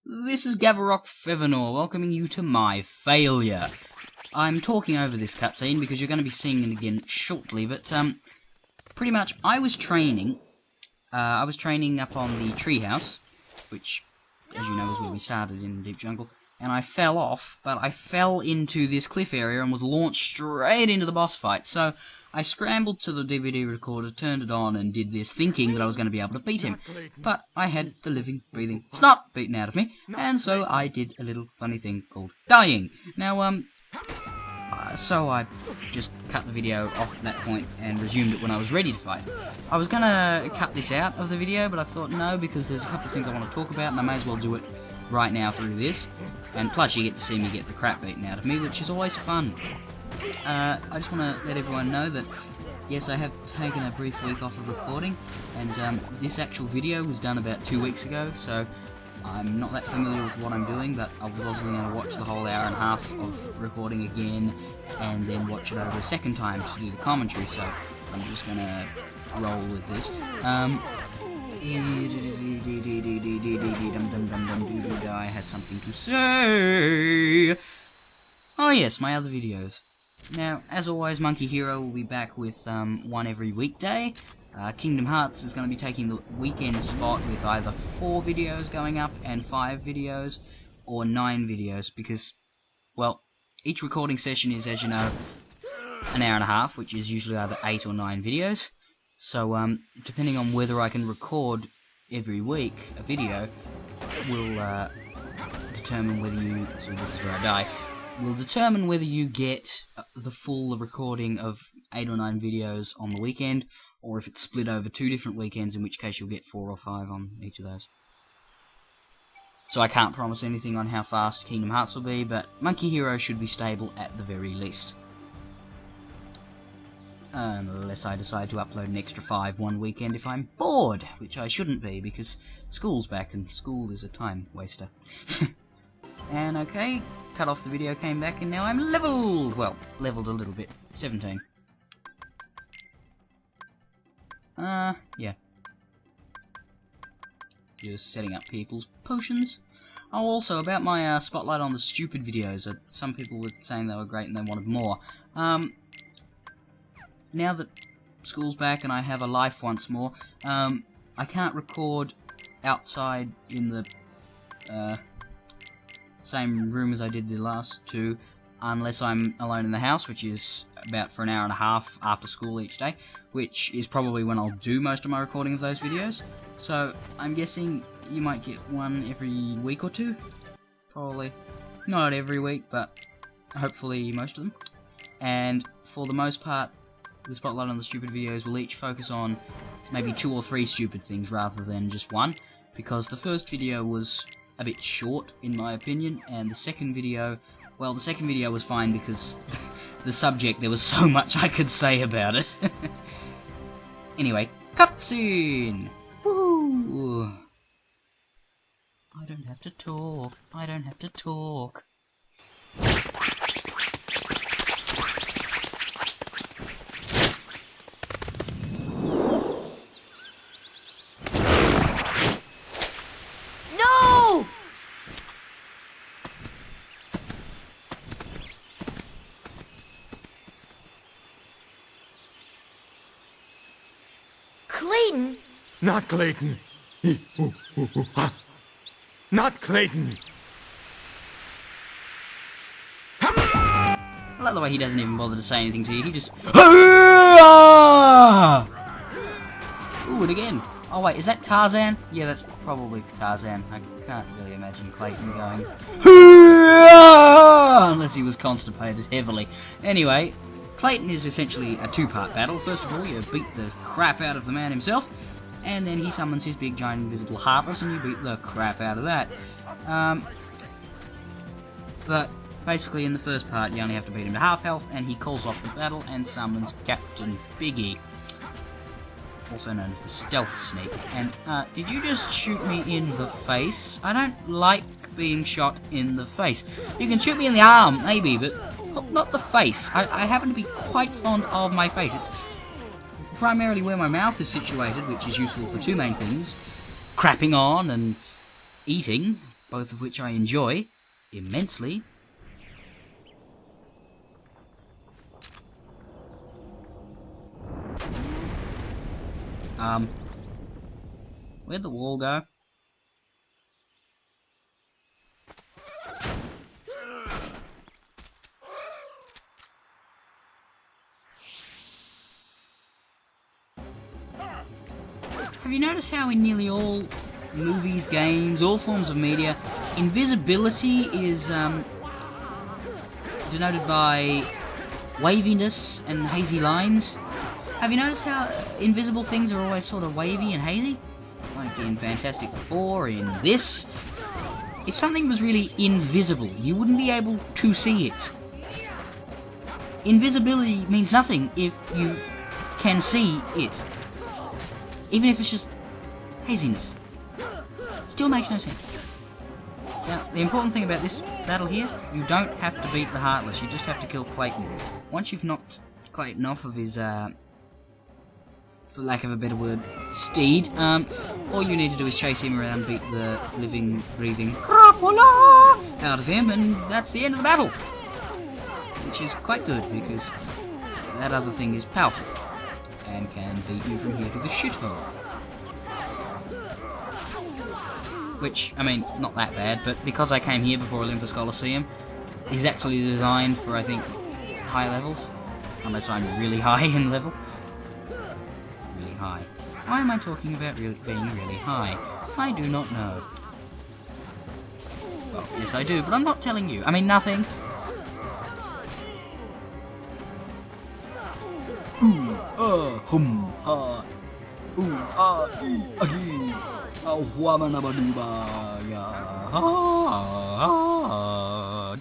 This is Gavarok Fevanor welcoming you to my failure. I'm talking over this cutscene because you're going to be seeing it again shortly, but pretty much I was training up on the treehouse, which, as you know, is where we started in Deep Jungle, and I fell off, but I fell into this cliff area and was launched straight into the boss fight, so I scrambled to the DVD recorder, turned it on, and did this, thinking that I was going to be able to beat him. But I had the living, breathing snot beaten out of me, and so I did a little funny thing called dying. Now, so I just cut the video off at that point and resumed it when I was ready to fight. I was going to cut this out of the video, but I thought no, because there's a couple of things I want to talk about, and I may as well do it right now through this. And plus you get to see me get the crap beaten out of me, which is always fun. I just want to let everyone know that, yes, I have taken a brief week off of recording, and this actual video was done about 2 weeks ago, so I'm not that familiar with what I'm doing, but I was also going to watch the whole hour and a half of recording again, and then watch it over a second time to do the commentary, so I'm just going to roll with this. I had something to say. Oh yes, my other videos. Now, as always, Monkey Hero will be back with one every weekday. Kingdom Hearts is going to be taking the weekend spot with either 4 videos going up and 5 videos, or 9 videos, because, well, each recording session is, as you know, an hour and a half, which is usually either 8 or 9 videos. So, depending on whether I can record every week a video, will determine whether you... So this is where I die. Will determine whether you get the full recording of 8 or 9 videos on the weekend, or if it's split over 2 different weekends, in which case you'll get 4 or 5 on each of those. So I can't promise anything on how fast Kingdom Hearts will be, but Monkey Hero should be stable at the very least. Unless I decide to upload an extra 5 one weekend if I'm bored, which I shouldn't be, because school's back, and school is a time waster. And okay, cut off the video, came back, and now I'm leveled! Well, leveled a little bit. 17. Yeah. Just setting up people's potions. Oh, also, about my spotlight on the stupid videos. Some people were saying they were great and they wanted more. Now that school's back and I have a life once more, I can't record outside in the same room as I did the last 2, unless I'm alone in the house, which is about for an hour and a half after school each day, which is probably when I'll do most of my recording of those videos. So I'm guessing you might get one every week or 2, probably not every week, but hopefully most of them. And for the most part, the spotlight on the stupid videos will each focus on maybe 2 or 3 stupid things rather than just one, because the first video was a bit short in my opinion, and the second video, well, the second video was fine because the subject, there was so much I could say about it. Anyway, cutscene! Woo! I don't have to talk, I don't have to talk. Clayton! Not Clayton! Not Clayton! I love the way he doesn't even bother to say anything to you, he just... Ooh, and again. Oh wait, is that Tarzan? Yeah, that's probably Tarzan. I can't really imagine Clayton going... Unless he was constipated heavily. Anyway, Clayton is essentially a 2-part battle. First of all, you beat the crap out of the man himself, and then he summons his big giant invisible heartless and you beat the crap out of that. But basically in the first part you only have to beat him to half health, and he calls off the battle and summons Captain Biggie, also known as the Stealth Sneak. And did you just shoot me in the face? I don't like being shot in the face. You can shoot me in the arm, maybe, but not the face. I happen to be quite fond of my face. It's primarily where my mouth is situated, which is useful for 2 main things: crapping on and eating, both of which I enjoy immensely. Where'd the wall go? Have you noticed how in nearly all movies, games, all forms of media, invisibility is denoted by waviness and hazy lines? Have you noticed how invisible things are always sort of wavy and hazy? Like in Fantastic Four, in this. If something was really invisible, you wouldn't be able to see it. Invisibility means nothing if you can see it. Even if it's just haziness. Still makes no sense. Now, the important thing about this battle here, you don't have to beat the Heartless, you just have to kill Clayton. Once you've knocked Clayton off of his, for lack of a better word, steed, all you need to do is chase him around, beat the living, breathing crapola out of him, and that's the end of the battle. Which is quite good, because that other thing is powerful, and can beat you from here to the shithole. Which, I mean, not that bad, but because I came here before Olympus Coliseum, is actually designed for, I think, high levels. Unless I'm really high in level. Really high. Why am I talking about being really high? I do not know. Well, yes I do, but I'm not telling you. I mean, nothing.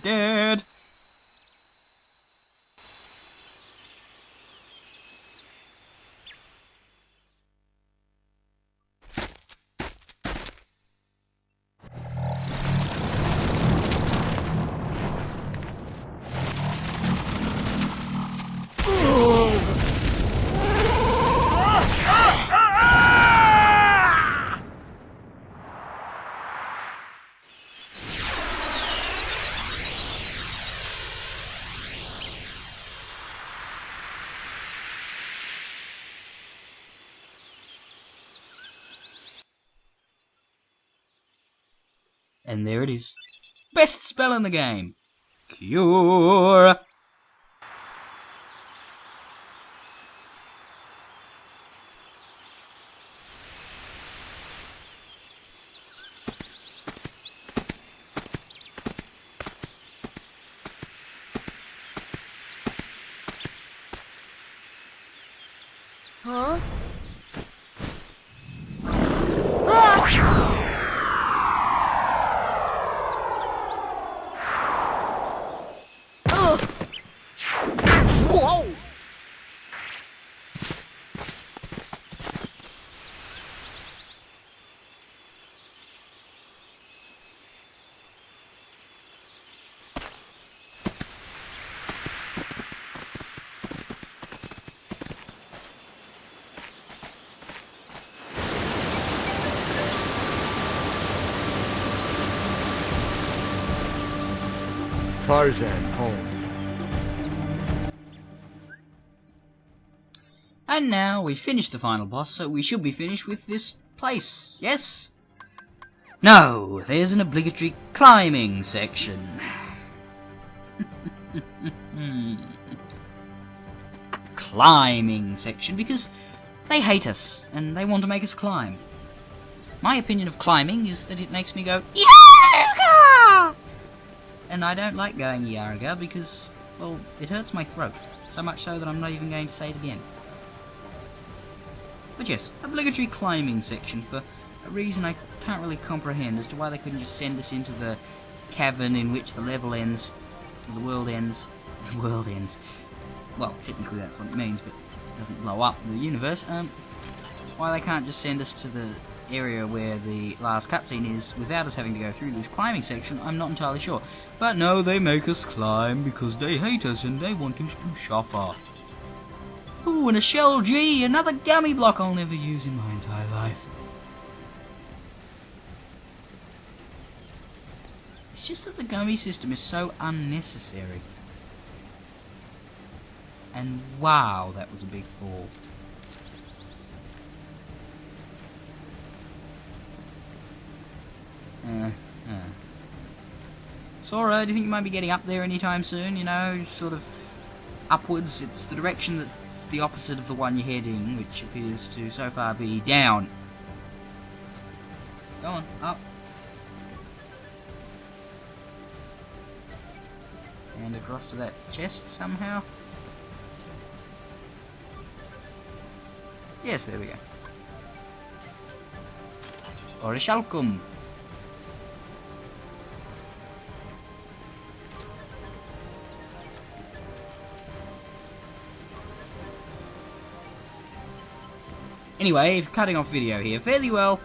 Dead. And there it is. Best spell in the game. Cure. Huh? Whoa! Tarzan home. And now we've finished the final boss, so we should be finished with this place, yes? No, there's an obligatory climbing section. A climbing section, because they hate us, and they want to make us climb. My opinion of climbing is that it makes me go, Yarga! And I don't like going Yarga because, well, it hurts my throat. So much so that I'm not even going to say it again. But yes, obligatory climbing section for a reason I can't really comprehend as to why they couldn't just send us into the cavern in which the level ends, the world ends, the world ends. Well, technically that's what it means, but it doesn't blow up the universe. Why they can't just send us to the area where the last cutscene is without us having to go through this climbing section, I'm not entirely sure. But no, they make us climb because they hate us and they want us to suffer. Ooh, and a Shell G, another gummy block I'll never use in my entire life. It's just that the Gomi system is so unnecessary. And wow, that was a big fall. Sora, do you think you might be getting up there anytime soon? You know, sort of upwards. It's the direction that's the opposite of the one you're heading, which appears to so far be down. Go on, up. And across to that chest somehow. Yes, there we go. Orichalcum. Anyway, cutting off video here. Fairly well.